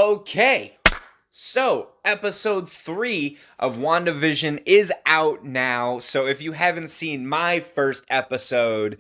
Okay, so episode 3 of WandaVision is out now. So if you haven't seen my first episode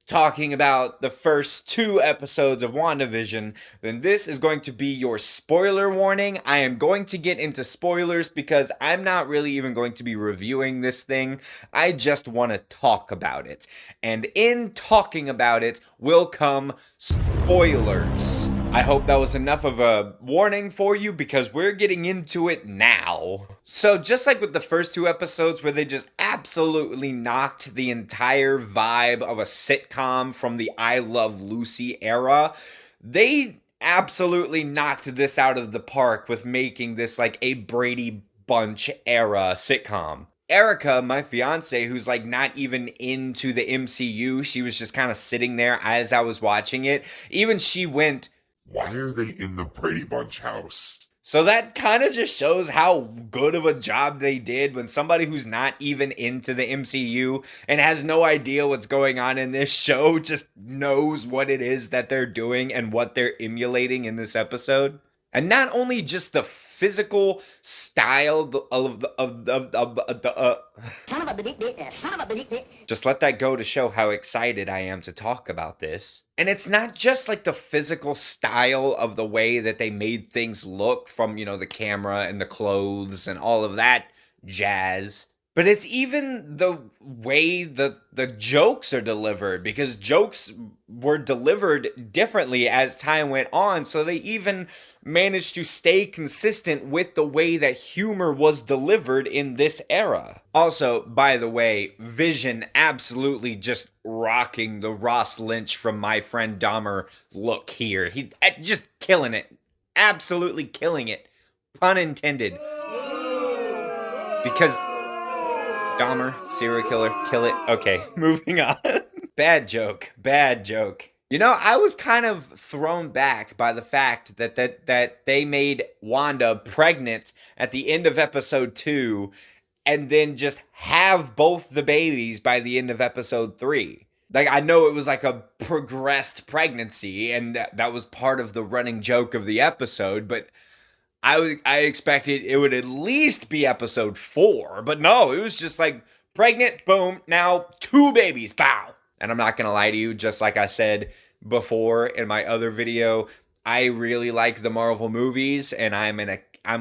talking about the first 2 episodes of WandaVision, then this is going to be your spoiler warning. I am going to get into spoilers because I'm not really even going to be reviewing this thing. I just want to talk about it. And in talking about it will come spoilers. I hope that was enough of a warning for you because we're getting into it now. So just like with the first 2 episodes where they just absolutely knocked the entire vibe of a sitcom from the I Love Lucy era, they absolutely knocked this out of the park with making this like a Brady Bunch era sitcom. Erica, my fiance, who's like not even into the MCU, she was just kind of sitting there as I was watching it. Even she went, "Why are they in the Brady Bunch house?" So that kind of just shows how good of a job they did when somebody who's not even into the MCU and has no idea what's going on in this show just knows what it is that they're doing and what they're emulating in this episode. And not only just the physical style just let that go to show how excited I am to talk about this. And it's not just like the physical style of the way that they made things look from, you know, the camera and the clothes and all of that jazz. But it's even the way the jokes are delivered, because jokes were delivered differently as time went on, so they even managed to stay consistent with the way that humor was delivered in this era. Also, by the way, Vision absolutely just rocking the Ross Lynch from My Friend Dahmer look here. He just killing it. Absolutely killing it. Pun intended. Because Dahmer, serial killer, kill it. Okay, moving on. Bad joke. You know, I was kind of thrown back by the fact that they made Wanda pregnant at the end of episode 2 and then just have both the babies by the end of episode 3. Like, I know it was like a progressed pregnancy and that was part of the running joke of the episode, but I expected it would at least be episode 4, but no, it was just like pregnant, boom, now 2 babies, pow. And I'm not gonna lie to you, just like I said before in my other video, I really like the Marvel movies, and I'm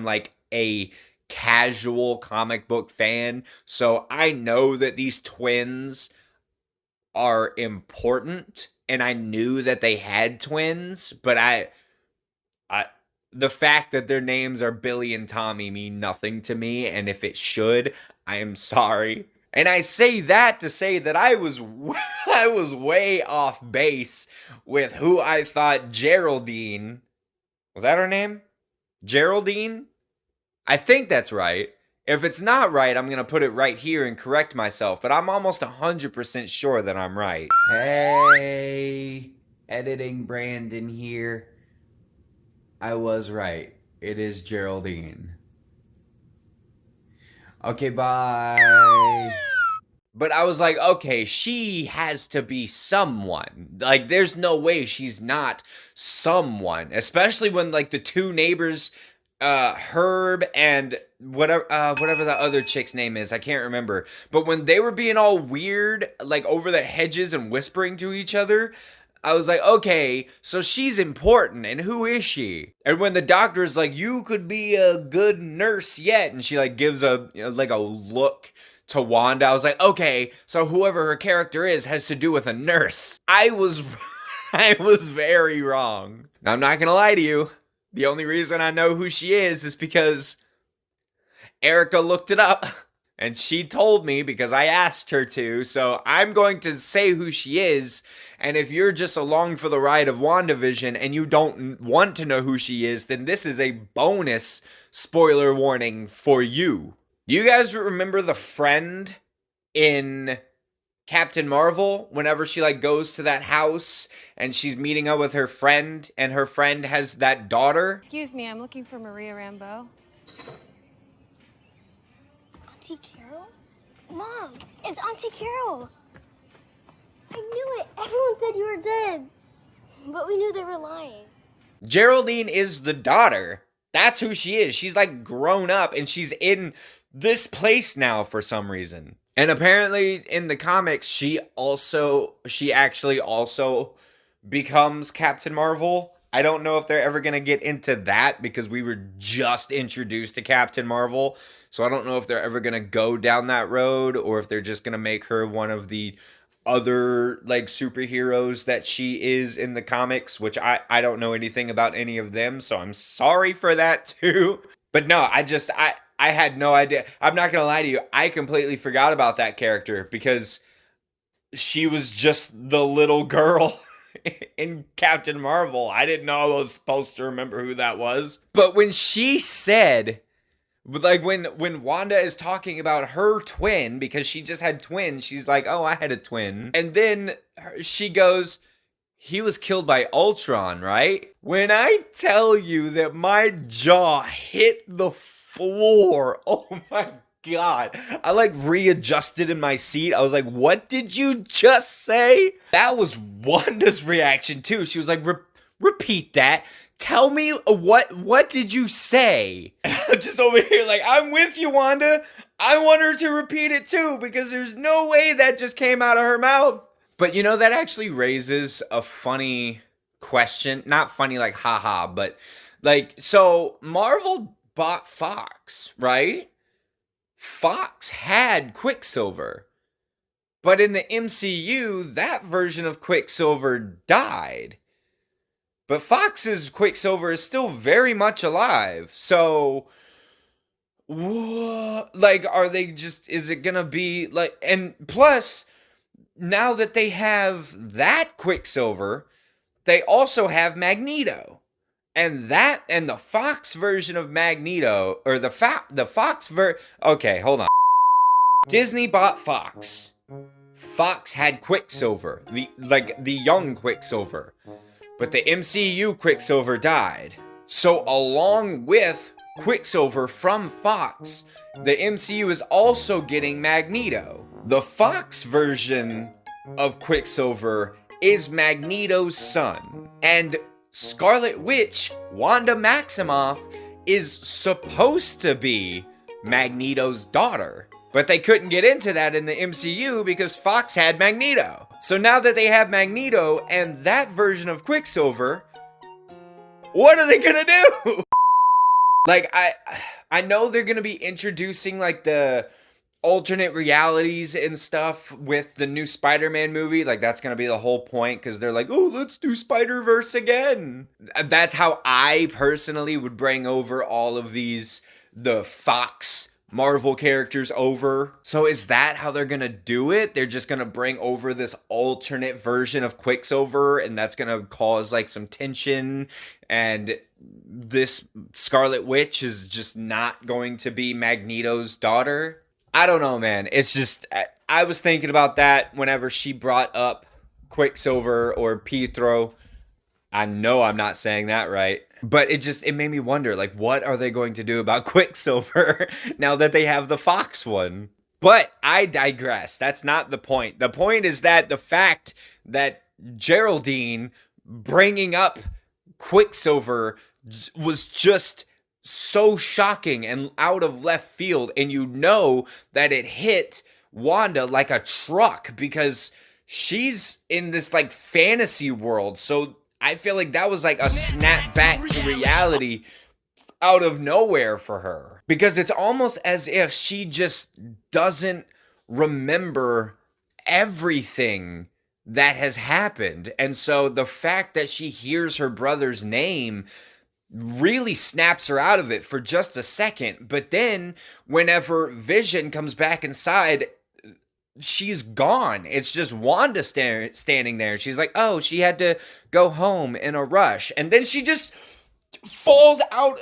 like a casual comic book fan, so I know that these twins are important, and I knew that they had twins, but the fact that their names are Billy and Tommy mean nothing to me, and if it should, I am sorry. And I say that to say that I was way off base with who I thought Geraldine, was that her name? Geraldine? I think that's right. If it's not right, I'm going to put it right here and correct myself, but I'm almost 100% sure that I'm right. Hey, editing Brandon here. I was right. It is Geraldine. Okay, bye. But I was like, okay, she has to be someone. Like, there's no way she's not someone. Especially when, like, the 2 neighbors, Herb and whatever the other chick's name is, I can't remember. But when they were being all weird, like, over the hedges and whispering to each other, I was like, okay, so she's important, and who is she? And when the doctor's like, you could be a good nurse yet, and she like gives a look to Wanda, I was like, okay, so whoever her character is has to do with a nurse. I was very wrong. Now, I'm not gonna lie to you. The only reason I know who she is because Erica looked it up. And she told me because I asked her to, so I'm going to say who she is. And if you're just along for the ride of WandaVision and you don't want to know who she is, then this is a bonus spoiler warning for you. Do you guys remember the friend in Captain Marvel? Whenever she like goes to that house and she's meeting up with her friend and her friend has that daughter? Excuse me, I'm looking for Maria Rambeau. Auntie Carol? Mom, it's Auntie Carol. I knew it. Everyone said you were dead. But we knew they were lying. Geraldine is the daughter That's who she is. She's like grown up and she's in this place now for some reason. And apparently in the comics, she actually also becomes Captain Marvel. I don't know if they're ever going to get into that because we were just introduced to Captain Marvel. So I don't know if they're ever going to go down that road or if they're just going to make her one of the other like superheroes that she is in the comics, which I don't know anything about any of them. So I'm sorry for that too. But no, I had no idea. I'm not going to lie to you. I completely forgot about that character because she was just the little girl in Captain Marvel. I didn't know I was supposed to remember who that was. But when she said, like when Wanda is talking about her twin, because she just had twins, she's like, oh, I had a twin. And then she goes, he was killed by Ultron, right? When I tell you that my jaw hit the floor, oh my God. I like readjusted in my seat. I was like, what did you just say? That was Wanda's reaction too. She was like, repeat that. Tell me what did you say? I'm just over here like, I'm with you, Wanda. I want her to repeat it too because there's no way that just came out of her mouth. But you know, that actually raises a funny question. Not funny like haha, but like, so Marvel bought Fox, right? Fox had Quicksilver. But in the MCU, that version of Quicksilver died. But Fox's Quicksilver is still very much alive. So, like, are they just, is it gonna be like, and plus, now that they have that Quicksilver, they also have Magneto. And the Fox version of Magneto, or the Fox okay, hold on. Disney bought Fox. Fox had Quicksilver, the young Quicksilver. But the MCU Quicksilver died. So along with Quicksilver from Fox, the MCU is also getting Magneto. The Fox version of Quicksilver is Magneto's son. And Scarlet Witch, Wanda Maximoff, is supposed to be Magneto's daughter. But they couldn't get into that in the MCU because Fox had Magneto. So now that they have Magneto and that version of Quicksilver, what are they gonna do? Like, I know they're gonna be introducing like the alternate realities and stuff with the new Spider-Man movie. Like, that's gonna be the whole point because they're like, oh, let's do Spider-Verse again. That's how I personally would bring over all of the Fox Marvel characters over. So is that how they're gonna do it? They're just gonna bring over this alternate version of Quicksilver and that's gonna cause like some tension, and this Scarlet Witch is just not going to be Magneto's daughter? I don't know, man. It's just, I was thinking about that whenever she brought up Quicksilver or Pietro. I know I'm not saying that right. But it made me wonder, like, what are they going to do about Quicksilver now that they have the Fox one? But I digress. That's not the point. The point is that the fact that Geraldine bringing up Quicksilver was just so shocking and out of left field. And you know that it hit Wanda like a truck because she's in this, like, fantasy world. So I feel like that was like a snap back to reality out of nowhere for her. Because it's almost as if she just doesn't remember everything that has happened. And so the fact that she hears her brother's name really snaps her out of it for just a second. But then whenever Vision comes back inside, she's gone. It's just Wanda standing there. She's like, oh, she had to go home in a rush. And then she just falls out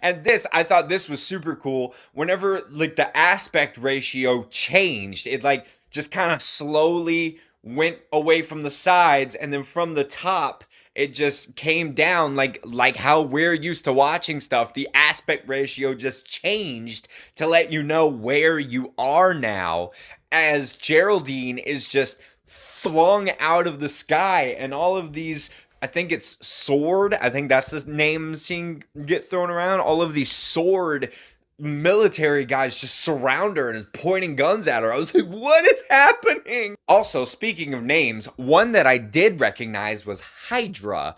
and I thought this was super cool. Whenever like the aspect ratio changed, it like just kind of slowly went away from the sides, and then from the top it just came down like how we're used to watching stuff. The aspect ratio just changed to let you know where you are now, as Geraldine is just flung out of the sky and all of these I think it's Sword. I think that's the name seeing get thrown around. All of these Sword military guys just surround her and pointing guns at her. I was like, what is happening? Also, speaking of names, one that I did recognize was Hydra.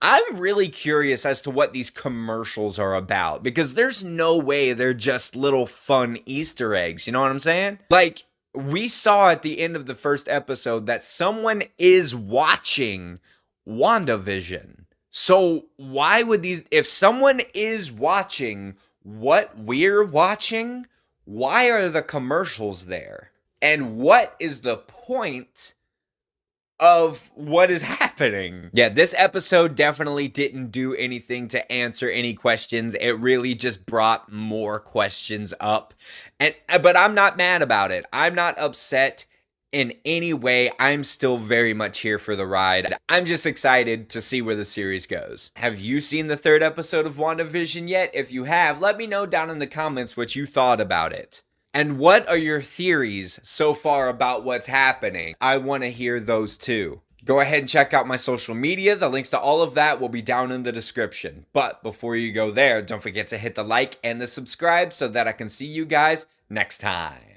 I'm really curious as to what these commercials are about, because there's no way they're just little fun Easter eggs. You know what I'm saying? Like, we saw at the end of the first episode that someone is watching WandaVision. So why would these, if someone is watching what we're watching, why are the commercials there? And what is the point of what is happening? Yeah, this episode definitely didn't do anything to answer any questions. It really just brought more questions up. But I'm not mad about it. I'm not upset in any way. I'm still very much here for the ride. I'm just excited to see where the series goes. Have you seen the third episode of WandaVision yet? If you have, let me know down in the comments what you thought about it. And what are your theories so far about what's happening? I want to hear those too. Go ahead and check out my social media. The links to all of that will be down in the description. But before you go there, don't forget to hit the like and the subscribe so that I can see you guys next time.